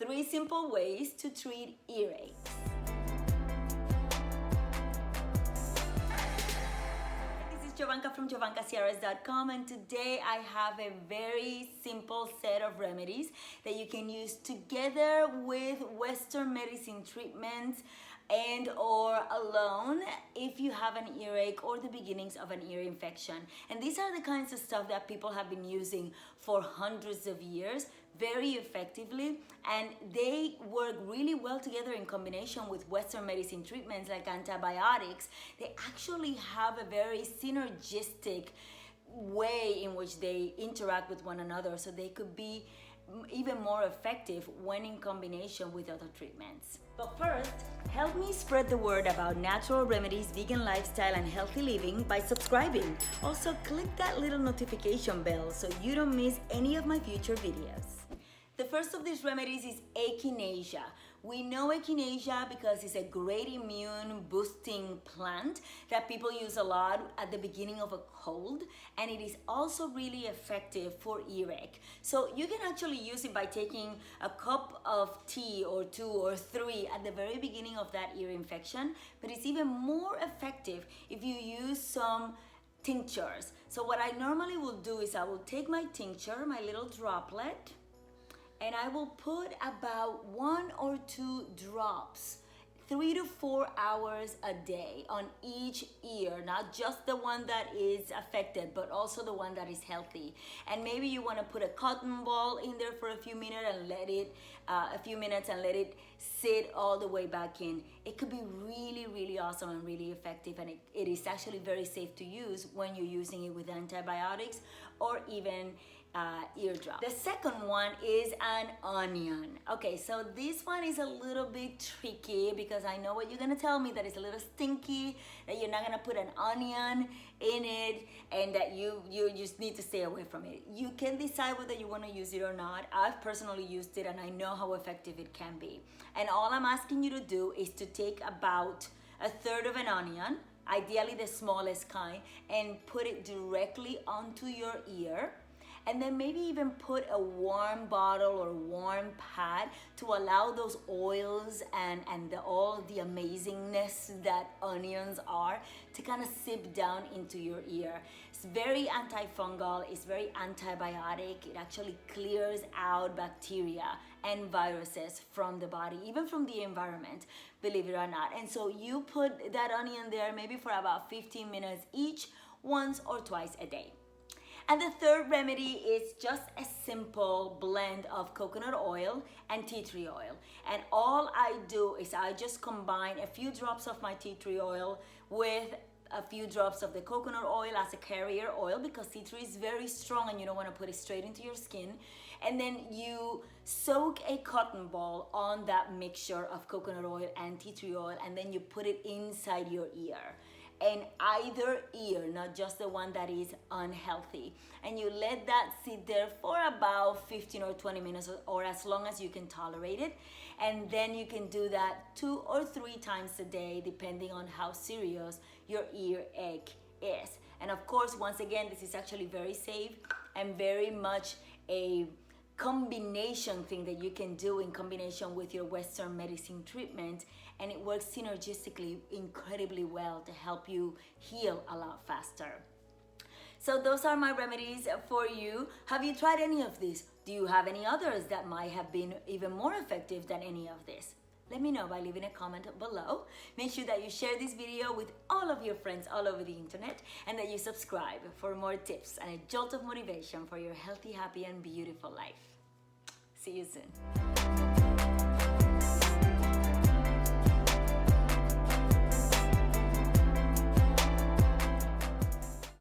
3 simple ways to treat earaches. This is Jovanka from JovankaCiares.com, and today I have a very simple set of remedies that you can use together with Western medicine treatments and or alone if you have an earache or the beginnings of an ear infection. And these are the kinds of stuff that people have been using for hundreds of years very effectively, and they work really well together in combination with Western medicine treatments like antibiotics. They actually have a very synergistic way in which they interact with one another, so they could be even more effective when in combination with other treatments. But first, help me spread the word about natural remedies, vegan lifestyle, and healthy living by subscribing. Also, click that little notification bell so you don't miss any of my future videos. The first of these remedies is Echinacea. We know Echinacea because it's a great immune boosting plant that people use a lot at the beginning of a cold, and it is also really effective for earache. So you can actually use it by taking a cup of tea or 2 or 3 at the very beginning of that ear infection, but it's even more effective if you use some tinctures. So what I normally will do is I will take my tincture, my little droplet, and I will put about 1 or 2 drops 3 to 4 hours a day on each ear, not just the one that is affected, but also the one that is healthy. And maybe you want to put a cotton ball in there for a few minutes and let it sit all the way back in. It could be really, really awesome and really effective, and it is actually very safe to use when you're using it with antibiotics or even eardrop. The second one is an onion. Okay, so this one is a little bit tricky because I know what you're gonna tell me, that it's a little stinky, that you're not gonna put an onion in it, and that you just need to stay away from it. You can decide whether you wanna use it or not. I've personally used it and I know how effective it can be. And all I'm asking you to do is to take about 1/3 of an onion, ideally the smallest kind, and put it directly onto your ear. And then maybe even put a warm bottle or warm pad to allow those oils and all the amazingness that onions are to kind of sip down into your ear. It's very antifungal, it's very antibiotic. It actually clears out bacteria and viruses from the body, even from the environment, believe it or not. And so you put that onion there maybe for about 15 minutes each, once or twice a day. And the third remedy is just a simple blend of coconut oil and tea tree oil. And all I do is I just combine a few drops of my tea tree oil with a few drops of the coconut oil as a carrier oil, because tea tree is very strong and you don't want to put it straight into your skin. And then you soak a cotton ball on that mixture of coconut oil and tea tree oil, and then you put it inside your ear. And either ear, not just the one that is unhealthy. And you let that sit there for about 15 or 20 minutes or as long as you can tolerate it. And then you can do that 2 or 3 times a day, depending on how serious your earache is. And of course, once again, this is actually very safe and very much a combination thing that you can do in combination with your Western medicine treatment, and it works synergistically incredibly well to help you heal a lot faster. So those are my remedies for you. Have you tried any of these? Do you have any others that might have been even more effective than any of this? Let me know by leaving a comment below. Make sure that you share this video with all of your friends all over the internet, and that you subscribe for more tips and a jolt of motivation for your healthy, happy, and beautiful life. See you soon.